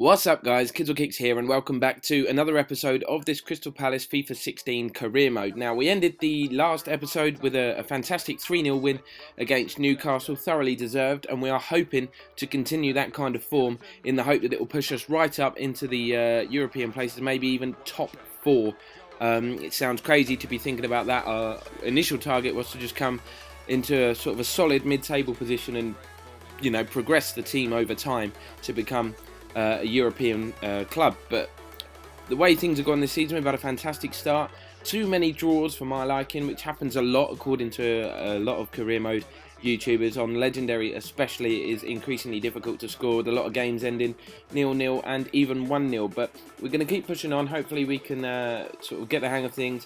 What's up guys, Kids Kicks here and welcome back to another episode of this Crystal Palace FIFA 16 career mode. Now we ended the last episode with a fantastic 3-0 win against Newcastle, thoroughly deserved, and we are hoping to continue that kind of form in the hope that it will push us right up into the European places, maybe even top 4. It sounds crazy to be thinking about that. Our initial target was to just come into a sort of a solid mid-table position and, you know, progress the team over time to become a European club. But the way things have gone this season, we've had a fantastic start. Too many draws for my liking, which happens a lot according to a lot of career mode YouTubers. On Legendary especially, it is increasingly difficult to score, with a lot of games ending 0-0 and even 1-0. But we're going to keep pushing on. Hopefully we can sort of get the hang of things,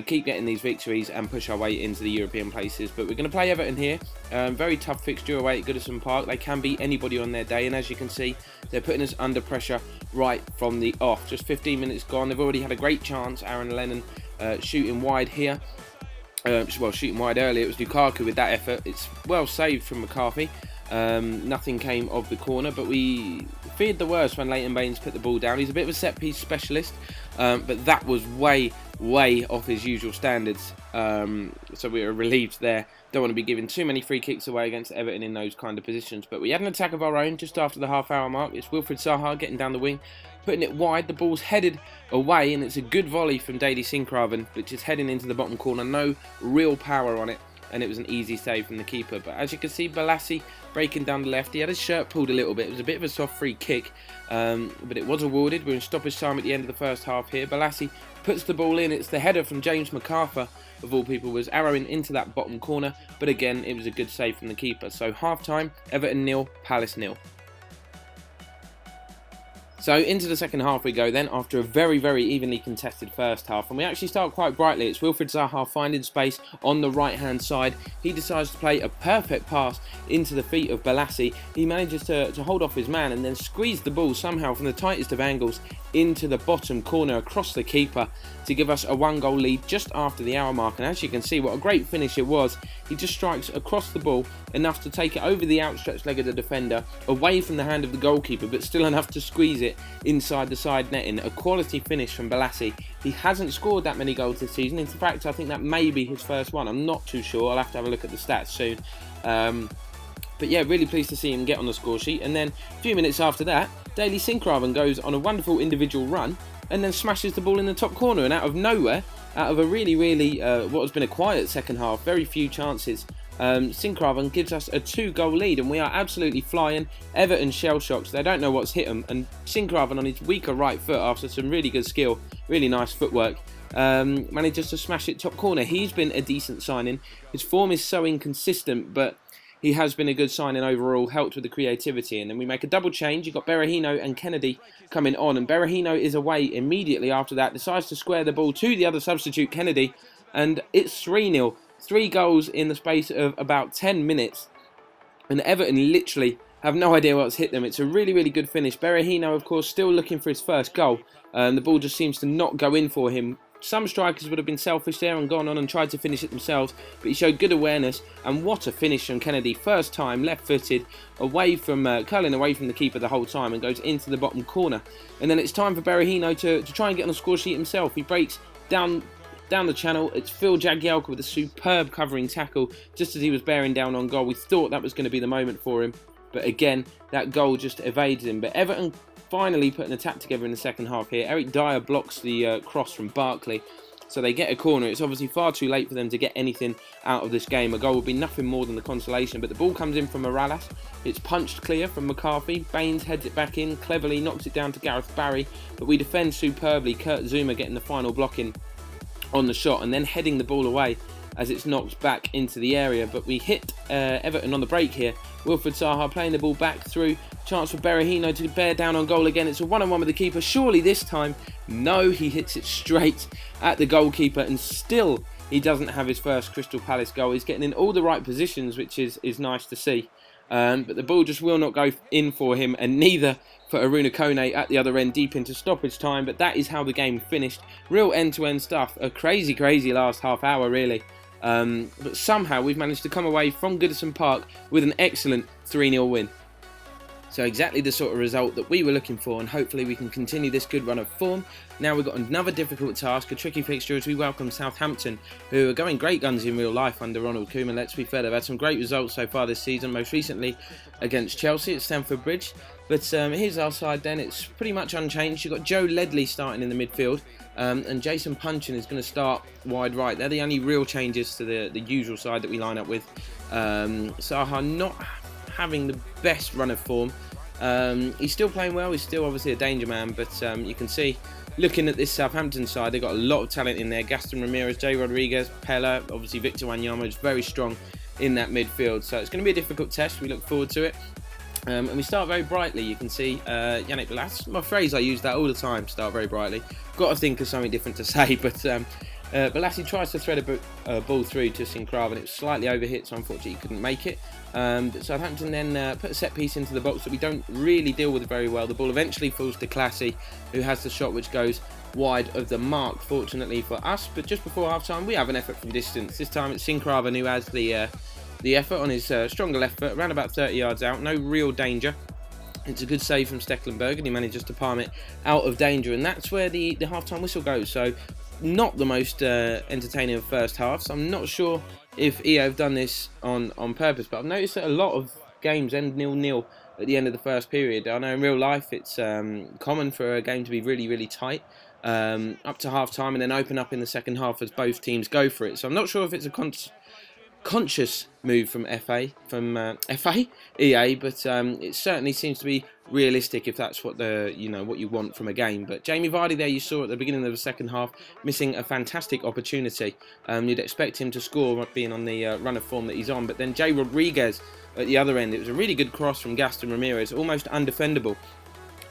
keep getting these victories and push our way into the European places. But we're going to play Everton here. Very tough fixture away at Goodison Park. They can beat anybody on their day, and as you can see, they're putting us under pressure right from the off. Just 15 minutes gone. They've already had a great chance. Aaron Lennon shooting wide here. Well, shooting wide earlier. It was Lukaku with that effort. It's well saved from McCarthy. Nothing came of the corner, but we feared the worst when Leighton Baines put the ball down. He's a bit of a set-piece specialist, but that was way off his usual standards. So we were relieved there. Don't want to be giving too many free kicks away against Everton in those kind of positions. But we had an attack of our own just after the half-hour mark. It's Wilfried Zaha getting down the wing, putting it wide. The ball's headed away, and it's a good volley from Daily Sinkgraven, which is heading into the bottom corner. No real power on it, and it was an easy save from the keeper. But as you can see, Balassi breaking down the left. He had his shirt pulled a little bit. It was a bit of a soft free kick, but it was awarded. We're in stoppage time at the end of the first half here. Balassi puts the ball in. It's the header from James MacArthur, of all people, was arrowing into that bottom corner. But again, it was a good save from the keeper. So half-time, Everton 0, Palace 0. So into the second half we go then, after a very evenly contested first half, and we actually start quite brightly. It's Wilfried Zaha finding space on the right hand side. He decides to play a perfect pass into the feet of Balassi. He manages to hold off his man and then squeeze the ball somehow from the tightest of angles into the bottom corner across the keeper to give us a 1-goal lead just after the hour mark. And as you can see, what a great finish it was. He just strikes across the ball enough to take it over the outstretched leg of the defender, away from the hand of the goalkeeper, but still enough to squeeze it inside the side netting. A quality finish from Balassi. He hasn't scored that many goals this season. In fact, I think that may be his first one. I'm not too sure. I'll have to have a look at the stats soon. But yeah, really pleased to see him get on the score sheet. And then a few minutes after that, Daily Sinkgraven goes on a wonderful individual run and then smashes the ball in the top corner. And out of nowhere, out of a really what has been a quiet second half, very few chances, Sinkgraven gives us a 2-goal lead, and we are absolutely flying. Everton shell-shocked. They don't know what's hit them, and Sinkgraven on his weaker right foot, after some really good skill, really nice footwork, manages to smash it top corner. He's been a decent signing. His form is so inconsistent, but he has been a good signing overall, helped with the creativity. And then we make a double change. You've got Berahino and Kennedy coming on, and Berahino is away immediately after that, decides to square the ball to the other substitute, Kennedy, and it's 3-0. 3 goals in the space of about 10 minutes, and Everton literally have no idea what's hit them. It's a really good finish. Berahino, of course, still looking for his first goal. The ball just seems to not go in for him. Some strikers would have been selfish there and gone on and tried to finish it themselves, but he showed good awareness, and what a finish from Kennedy. First time, left-footed, away from curling away from the keeper the whole time, and goes into the bottom corner. And then it's time for Berahino to try and get on the score sheet himself. He breaks down the channel. It's Phil Jagielka with a superb covering tackle just as he was bearing down on goal. We thought that was going to be the moment for him, but again, that goal just evades him. But Everton finally put an attack together in the second half here. Eric Dyer blocks the cross from Barkley, so they get a corner. It's obviously far too late for them to get anything out of this game. A goal would be nothing more than the consolation, but the ball comes in from Morales. It's punched clear from McCarthy. Baines heads it back in, cleverly knocks it down to Gareth Barry, but we defend superbly. Kurt Zouma getting the final block in on the shot and then heading the ball away as it's knocked back into the area. But we hit Everton on the break here. Wilfried Zaha playing the ball back through. Chance for Berahino to bear down on goal again. It's a 1-on-1 with the keeper. Surely this time, no, he hits it straight at the goalkeeper, and still he doesn't have his first Crystal Palace goal. He's getting in all the right positions, which is nice to see. But the ball just will not go in for him, and neither for Aruna Kone at the other end deep into stoppage time. But that is how the game finished. Real end-to-end stuff. A crazy last half hour, really. But somehow we've managed to come away from Goodison Park with an excellent 3-0 win. So exactly the sort of result that we were looking for, and hopefully we can continue this good run of form. Now we've got another difficult task, a tricky fixture as we welcome Southampton, who are going great guns in real life under Ronald Koeman. Let's be fair, they've had some great results so far this season, most recently against Chelsea at Stamford Bridge. But here's our side then, it's pretty much unchanged. You've got Joe Ledley starting in the midfield, and Jason Punchin is going to start wide right. They're the only real changes to the usual side that we line up with. Zaha not having the best run of form. He's still playing well, he's still obviously a danger man, but you can see, looking at this Southampton side, they've got a lot of talent in there. Gaston Ramirez, Jay Rodriguez, Pella, obviously Victor Wanyama is very strong in that midfield, so it's going to be a difficult test. We look forward to it. And we start very brightly. You can see Yannick Blas, my phrase, I use that all the time, start very brightly. Got to think of something different to say, but Balassi tries to thread a ball through to Sinclair, and it was slightly overhit, so unfortunately he couldn't make it. Southampton then put a set piece into the box that we don't really deal with very well. The ball eventually falls to Classy, who has the shot which goes wide of the mark, fortunately for us. But just before half time, we have an effort from distance. This time it's Sinclair who has the effort on his stronger left foot, around about 30 yards out, no real danger. It's a good save from Stekelenburg, and he manages to palm it out of danger, and that's where the half-time whistle goes. So not the most entertaining of first halves. I'm not sure if EA have done this on purpose, but I've noticed that a lot of games end 0-0 at the end of the first period. I know in real life it's common for a game to be really, really tight up to half-time and then open up in the second half as both teams go for it. So I'm not sure if it's a conscious move from EA, but it certainly seems to be realistic if that's what what you want from a game. But Jamie Vardy there, you saw at the beginning of the second half, missing a fantastic opportunity. You'd expect him to score being on the run of form that he's on, but then Jay Rodriguez at the other end, it was a really good cross from Gaston Ramirez, almost undefendable.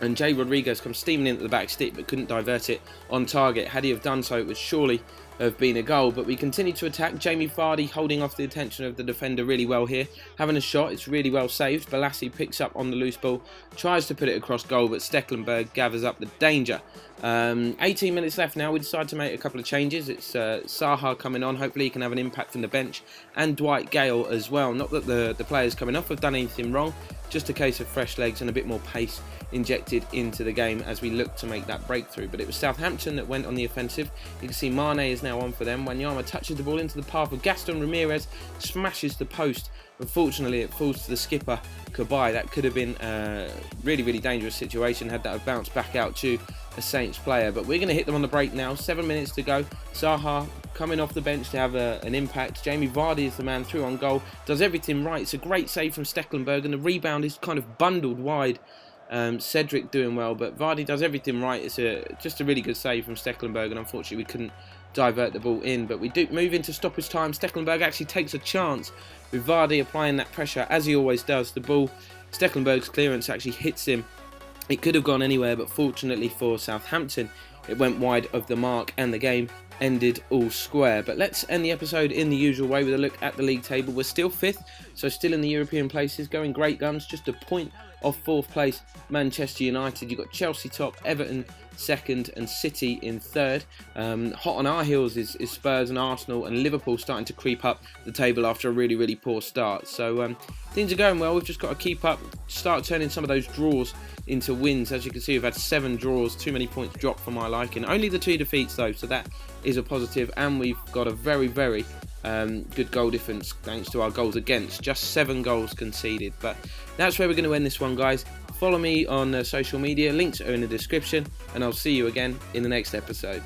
And Jay Rodriguez comes steaming into the back stick but couldn't divert it on target. Had he have done so, it would surely have been a goal. But we continue to attack. Jamie Vardy holding off the attention of the defender really well here. Having a shot, it's really well saved. Balassi picks up on the loose ball, tries to put it across goal, but Stekelenburg gathers up the danger. 18 minutes left now. We decide to make a couple of changes. It's Zaha coming on. Hopefully he can have an impact from the bench. And Dwight Gale as well. Not that the players coming off have done anything wrong. Just a case of fresh legs and a bit more pace injected into the game as we look to make that breakthrough. But it was Southampton that went on the offensive. You can see Mane is now on for them. Wanyama touches the ball into the path of Gaston Ramirez, smashes the post. Unfortunately, it falls to the skipper, Kabai. That could have been a really, really dangerous situation had that have bounced back out to a Saints player. But we're going to hit them on the break now. 7 minutes to go. Zaha coming off the bench to have an impact. Jamie Vardy is the man through on goal. Does everything right. It's a great save from Stekelenburg, and the rebound is kind of bundled wide. Cedric doing well, but Vardy does everything right. It's just a really good save from Stekelenburg, and unfortunately we couldn't divert the ball in. But we do move into stoppage time. Stekelenburg actually takes a chance with Vardy applying that pressure as he always does. The ball, Stekelenburg's clearance actually hits him. It could have gone anywhere, but fortunately for Southampton, it went wide of the mark and the game ended all square. But let's end the episode in the usual way with a look at the league table. We're still 5th, so still in the European places, going great guns, just a point off 4th place Manchester United. You've got Chelsea top, Everton 2nd and City in 3rd. Hot on our heels is Spurs and Arsenal, and Liverpool starting to creep up the table after a really, really poor start. So things are going well. We've just got to keep up, start turning some of those draws into wins. As you can see, we've had 7 draws, too many points dropped for my liking. Only the 2 defeats though, so that is a positive, and we've got a very, very good goal difference thanks to our goals against, just 7 goals conceded. But that's where we're going to end this one, guys. Follow me on social media, links are in the description, and I'll see you again in the next episode.